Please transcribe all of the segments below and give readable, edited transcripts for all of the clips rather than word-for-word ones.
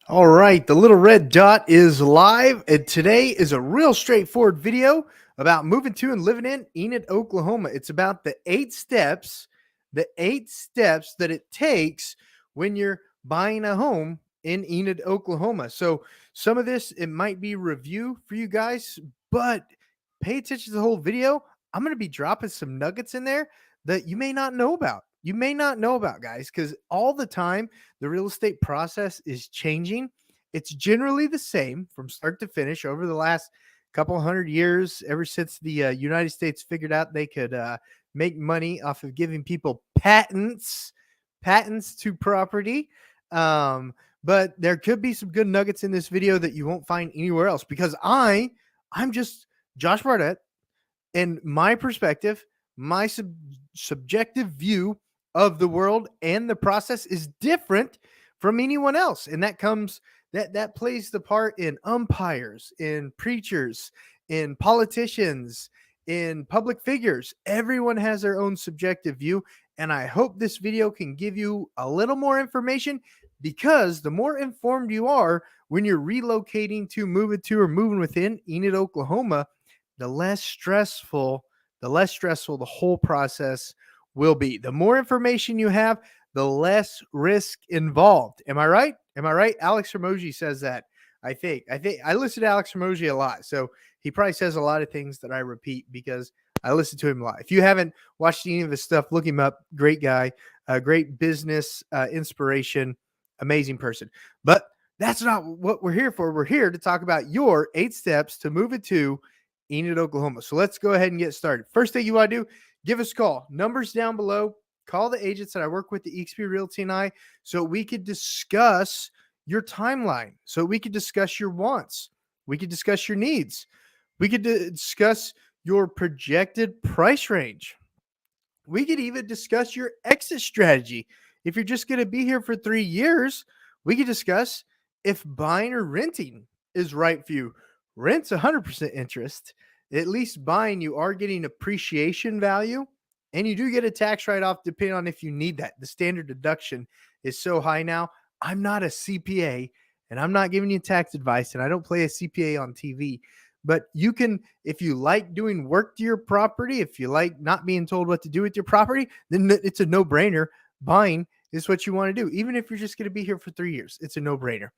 All right, the little red dot is live, and today is a real straightforward video about moving to and living in Enid, Oklahoma. It's about the eight steps that it takes when you're buying a home in Enid, Oklahoma. So some of this, it might be review for you guys, but pay attention to the whole video. I'm going to be dropping some nuggets in there that you may not know about. You may not know about, guys, because all the time the real estate process is changing. It's generally the same from start to finish over the last couple hundred years, ever since the United States figured out they could make money off of giving people patents to property. Um, but there could be some good nuggets in this video that you won't find anywhere else because I'm just Josh Barnett, and my perspective, my subjective view of the world and the process is different from anyone else, and that plays the part in umpires, in preachers, in politicians, in public figures. Everyone has their own subjective view, and I hope this video can give you a little more information, because the more informed you are when you're relocating to, moving to, or moving within Enid, Oklahoma, the less stressful the whole process will be. The more information you have, the less risk involved. Am I right? Am I right? Alex Ramogi says that. I think I listen to Alex Ramogi a lot, so he probably says a lot of things that I repeat because I listen to him a lot. If you haven't watched any of his stuff, look him up. Great guy, great business inspiration, amazing person. But that's not what we're here for. We're here to talk about your 8 steps to move it to Enid, Oklahoma. So let's go ahead and get started. First thing you want to do, give us a call. Numbers down below. Call the agents that I work with, the eXpRealty and I, so we could discuss your timeline, so we could discuss your wants, we could discuss your needs, we could discuss your projected price range. We could even discuss your exit strategy. If you're just going to be here for 3 years, we could discuss if buying or renting is right for you. Rent's 100% interest. At least buying, you are getting appreciation value, and you do get a tax write-off depending on if you need that. The standard deduction is so high now. I'm not a CPA, and I'm not giving you tax advice, and I don't play a CPA on TV. But you can, if you like doing work to your property, if you like not being told what to do with your property, then it's a no-brainer. Buying is what you want to do. Even if you're just going to be here for 3 years, it's a no-brainer.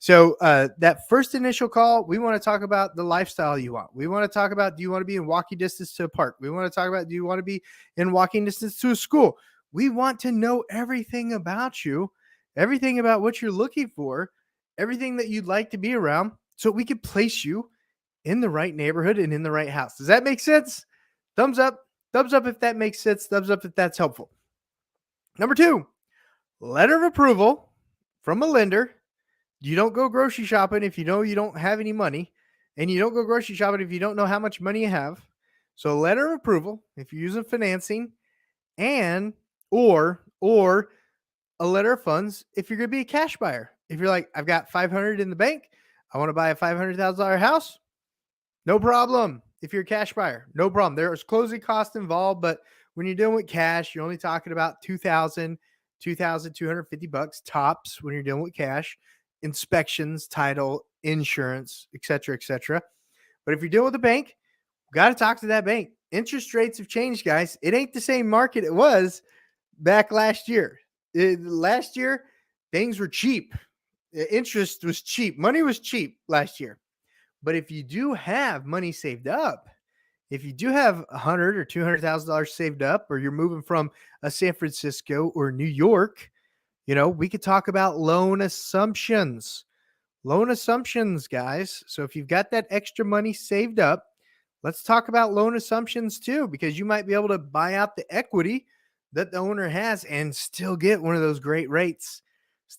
So that first initial call, we want to talk about the lifestyle you want. We want to talk about, do you want to be in walking distance to a park? We want to talk about, do you want to be in walking distance to a school? We want to know everything about you, everything about what you're looking for, everything that you'd like to be around, so we could place you in the right neighborhood and in the right house. Does that make sense? Thumbs up if that makes sense. Thumbs up if that's helpful. Number 2, letter of approval from a lender. You don't go grocery shopping if you know you don't have any money, and you don't go grocery shopping if you don't know how much money you have. So letter of approval if you're using financing, and or a letter of funds if you're going to be a cash buyer. If you're like, I've got 500 in the bank, I want to buy a $500,000 house, no problem. If you're a cash buyer, no problem. There's closing costs involved, but when you're dealing with cash, you're only talking about $2,250 tops when you're dealing with cash, inspections, title, insurance, etc., etc. But if you're dealing with a bank, got to talk to that bank. Interest rates have changed, guys. It ain't the same market it was back last year. Last year, things were cheap. Interest was cheap. Money was cheap last year. But if you do have money saved up, if you do have $100,000 or $200,000 saved up, or you're moving from a San Francisco or New York, we could talk about loan assumptions. Loan assumptions, guys. So if you've got that extra money saved up, let's talk about loan assumptions too, because you might be able to buy out the equity that the owner has and still get one of those great rates.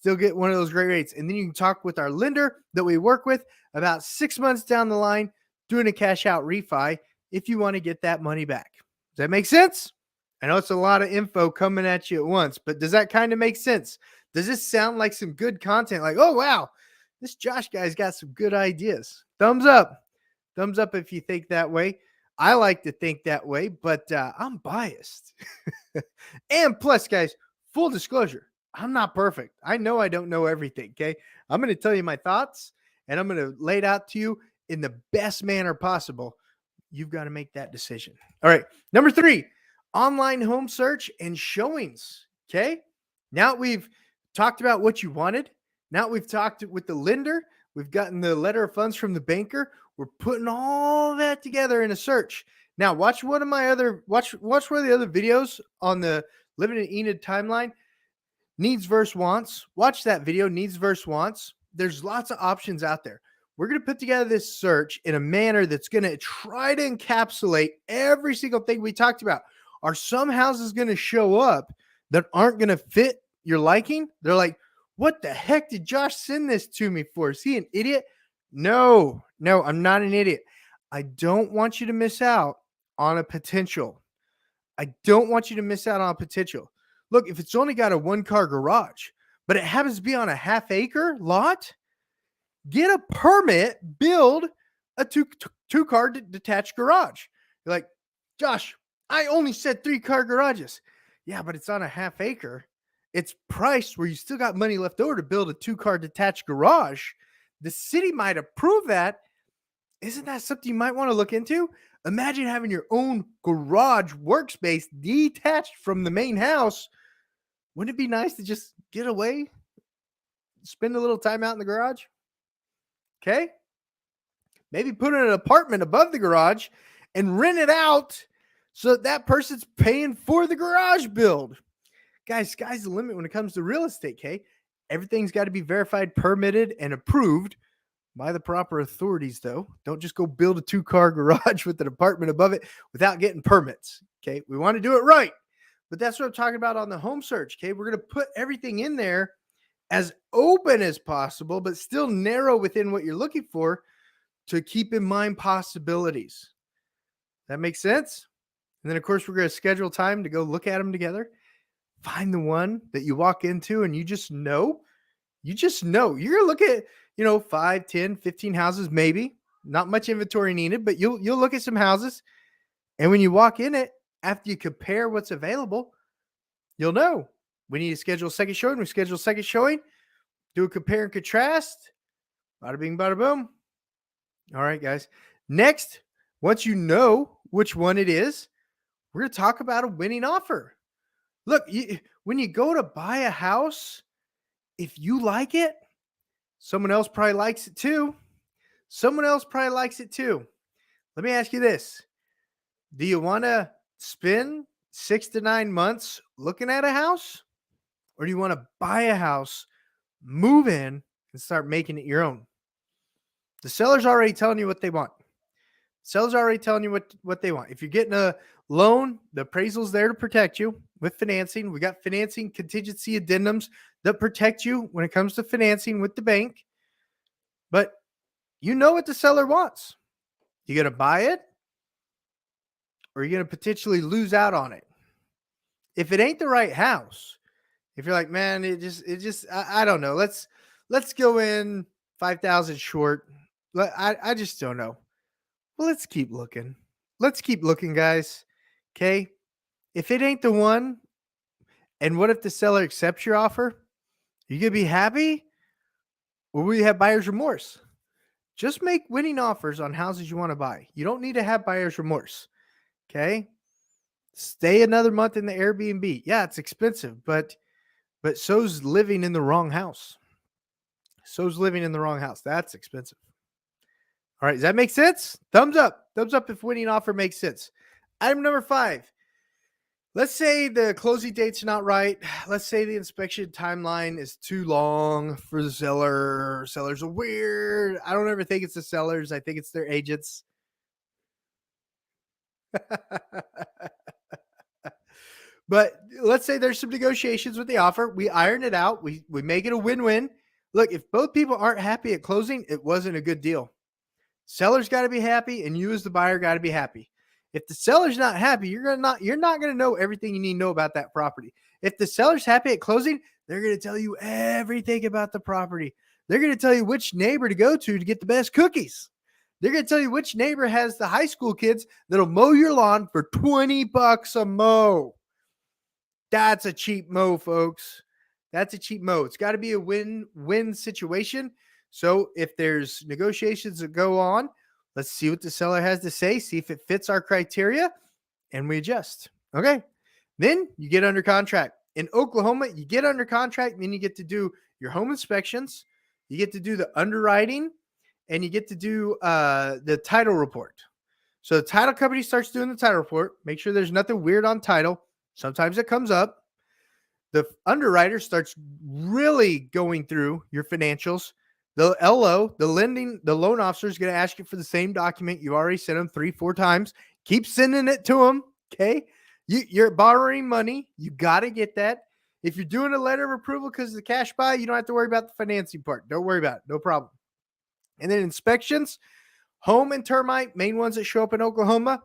And then you can talk with our lender that we work with about 6 months down the line doing a cash out refi if you want to get that money back. Does that make sense? I know it's a lot of info coming at you at once, but does that kind of make sense? Does this sound like some good content? Like, oh, wow, this Josh guy's got some good ideas. Thumbs up. Thumbs up if you think that way. I like to think that way, but I'm biased. And plus, guys, full disclosure, I'm not perfect. I know I don't know everything. Okay. I'm going to tell you my thoughts and I'm going to lay it out to you in the best manner possible. You've got to make that decision. All right. Number 3, online home search and showings. Okay. Now we've talked about what you wanted. Now we've talked with the lender. We've gotten the letter of funds from the banker. We're putting all that together in a search. Now watch one of my other watch one of the other videos on the Living in Enid timeline. Needs versus wants. Watch that video, needs versus wants. There's lots of options out there. We're going to put together this search in a manner that's going to try to encapsulate every single thing we talked about. Are some houses going to show up that aren't going to fit your liking? They're like, what the heck did Josh send this to me for? Is he an idiot? No, I'm not an idiot. I don't want you to miss out on a potential. I don't want you to miss out on a potential. Look, if it's only got a 1-car garage, but it happens to be on a half-acre lot, get a permit, build a two-car detached garage. You're like, Josh, I only said 3-car garages. Yeah, but it's on a half-acre. It's priced where you still got money left over to build a 2-car detached garage. The city might approve that. Isn't that something you might want to look into? Imagine having your own garage workspace detached from the main house. Wouldn't it be nice to just get away, spend a little time out in the garage? Okay. Maybe put an apartment above the garage and rent it out so that person's paying for the garage build. Guys, sky's the limit when it comes to real estate, okay? Everything's got to be verified, permitted, and approved by the proper authorities, though. Don't just go build a 2-car garage with an apartment above it without getting permits, okay? We want to do it right. But that's what I'm talking about on the home search, okay? We're going to put everything in there as open as possible, but still narrow within what you're looking for to keep in mind possibilities. That makes sense? And then, of course, we're going to schedule time to go look at them together. Find the one that you walk into and you just know. You're going to look at, 5, 10, 15 houses, maybe. Not much inventory needed, but you'll look at some houses. And when you walk in it, after you compare what's available, you'll know. We need to schedule a second showing. We schedule a second showing. Do a compare and contrast. Bada bing, bada boom. All right, guys. Next, once you know which one it is, we're going to talk about a winning offer. Look, when you go to buy a house, if you like it, someone else probably likes it too. Let me ask you this. Do you want to spend 6 to 9 months looking at a house? Or do you want to buy a house, move in, and start making it your own? The seller's already telling you what they want. What they want. If you're getting a loan, the appraisal's there to protect you with financing. We got financing contingency addendums that protect you when it comes to financing with the bank. But you know what the seller wants. You going to buy it? Or are you going to potentially lose out on it? If it ain't the right house, if you're like, man, I don't know. Let's go in 5,000 short. I just don't know. Well, let's keep looking. Guys. Okay. If it ain't the one, and what if the seller accepts your offer? Are you going to be happy? Or will you have buyer's remorse? Just make winning offers on houses you want to buy. You don't need to have buyer's remorse. Okay. Stay another month in the Airbnb. Yeah, it's expensive, but so's living in the wrong house. That's expensive. All right. Does that make sense? Thumbs up. If winning offer makes sense. Item number 5. Let's say the closing date's not right. Let's say the inspection timeline is too long for the seller. Sellers are weird. I don't ever think it's the sellers. I think it's their agents. But let's say there's some negotiations with the offer. We iron it out. We make it a win-win. Look, if both people aren't happy at closing, it wasn't a good deal. Seller's got to be happy, and you as the buyer got to be happy. If the seller's not happy, you're not going to know everything you need to know about that property. If the seller's happy at closing, they're going to tell you everything about the property. They're going to tell you which neighbor to go to get the best cookies. They're going to tell you which neighbor has the high school kids that'll mow your lawn for $20 a mow. That's a cheap mow, folks. that's a cheap mode. It's got to be a win-win situation. So if there's negotiations that go on, let's see what the seller has to say, see if it fits our criteria, and we adjust. Okay. Then you get under contract. In Oklahoma, you get under contract, then you get to do your home inspections, you get to do the underwriting, and you get to do the title report. So the title company starts doing the title report. Make sure there's nothing weird on title. Sometimes it comes up. The underwriter starts really going through your financials. The LO, the loan officer is going to ask you for the same document you already sent them 3-4 times. Keep sending it to them. Okay. You're borrowing money. You got to get that. If you're doing a letter of approval because of the cash buy, you don't have to worry about the financing part. Don't worry about it. No problem. And then inspections, home and termite, main ones that show up in Oklahoma.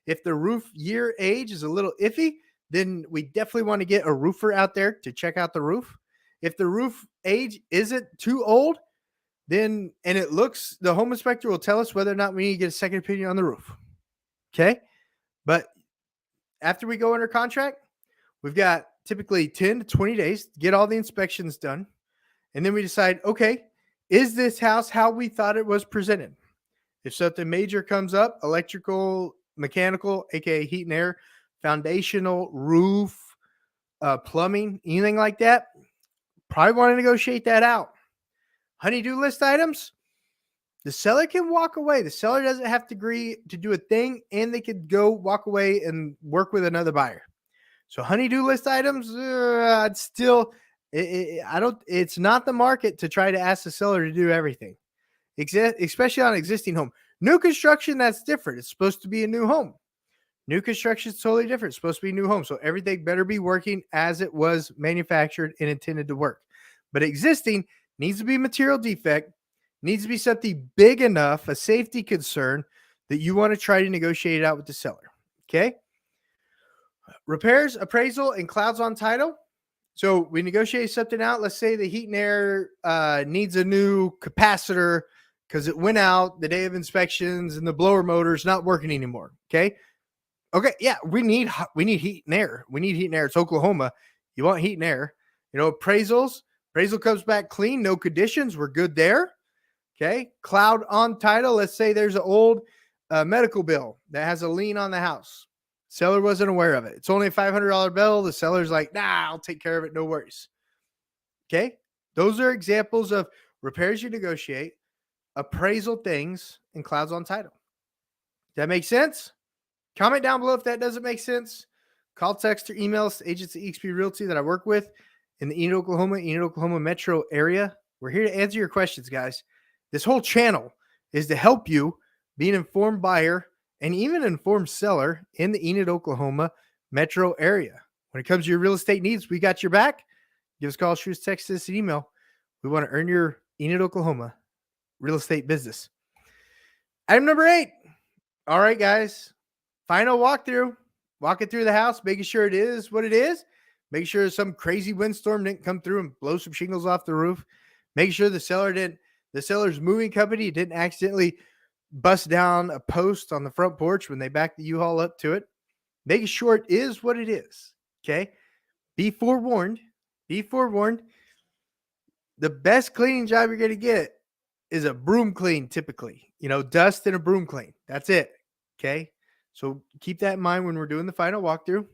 If the roof year age is a little iffy, then we definitely want to get a roofer out there to check out the roof. If the roof age isn't too old, then, and it looks, the home inspector will tell us whether or not we need to get a second opinion on the roof. Okay. But after we go under contract, we've got typically 10 to 20 days to get all the inspections done. And then we decide, okay, is this house how we thought it was presented? If something major comes up, electrical, mechanical, aka heat and air, foundational, roof, plumbing, anything like that, probably want to negotiate that out. Honey-do list items, the seller can walk away. The seller doesn't have to agree to do a thing, and they could go walk away and work with another buyer. So honey-do list items, I'd still, it's not the market to try to ask the seller to do everything, especially on an existing home. New construction, that's different. It's supposed to be a new home. New construction is totally different. It's supposed to be a new home. So everything better be working as it was manufactured and intended to work. But existing needs to be material defect, needs to be something big enough, a safety concern, that you want to try to negotiate it out with the seller. Okay. Repairs, appraisal, and clouds on title. So we negotiate something out. Let's say the heat and air needs a new capacitor because it went out the day of inspections and the blower motor is not working anymore. Okay. Okay. Yeah. We need heat and air. We need heat and air. It's Oklahoma. You want heat and air. Appraisals. Appraisal comes back clean. No conditions. We're good there. Okay. Cloud on title. Let's say there's an old medical bill that has a lien on the house. Seller wasn't aware of it. It's only a $500 bill. The seller's like, nah, I'll take care of it. No worries. Okay. Those are examples of repairs you negotiate, appraisal things, and clouds on title. Does that make sense? Comment down below if that doesn't make sense. Call, text, or email us, agents at eXpRealty that I work with in the Enid, Oklahoma metro area. We're here to answer your questions, guys. This whole channel is to help you be an informed buyer and even informed seller in the Enid, Oklahoma metro area. When it comes to your real estate needs, we got your back. Give us a call, shoot us, text us an email. We want to earn your Enid, Oklahoma real estate business. Item number 8. All right, guys. Final walkthrough. Walking through the house, making sure it is what it is. Make sure some crazy windstorm didn't come through and blow some shingles off the roof. Make sure the seller's moving company didn't accidentally bust down a post on the front porch when they backed the U-Haul up to it. Making sure it is what it is. Okay. Be forewarned. Be forewarned. The best cleaning job you're going to get is a broom clean, typically. Dust and a broom clean. That's it. Okay. So keep that in mind when we're doing the final walkthrough.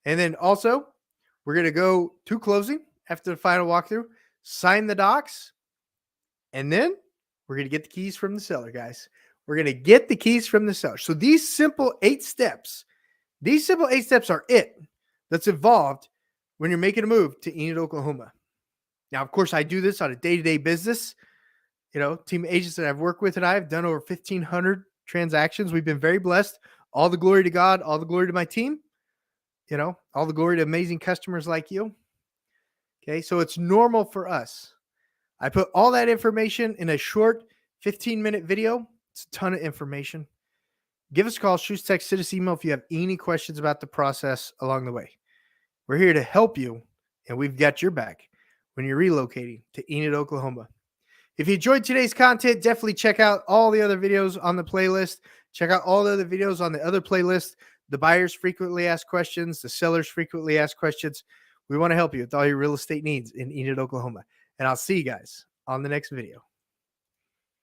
And then also, we're going to go to closing after the final walkthrough, sign the docs, and then we're going to get the keys from the seller, guys. We're going to get the keys from the seller. So these simple 8 steps are it that's involved when you're making a move to Enid, Oklahoma. Now, of course, I do this on a day-to-day business. Team of agents that I've worked with and I have done over 1,500 transactions. We've been very blessed. All the glory to God, all the glory to my team. All the glory to amazing customers like you. Okay, so it's normal for us. I put all that information in a short 15-minute video. It's a ton of information. Give us a call, shoot, text, send us email if you have any questions about the process along the way. We're here to help you, and we've got your back when you're relocating to Enid, Oklahoma. If you enjoyed today's content, definitely check out all the other videos on the playlist. Check out all the other videos on the other playlist. The buyers frequently ask questions. The sellers frequently ask questions. We want to help you with all your real estate needs in Enid, Oklahoma. And I'll see you guys on the next video.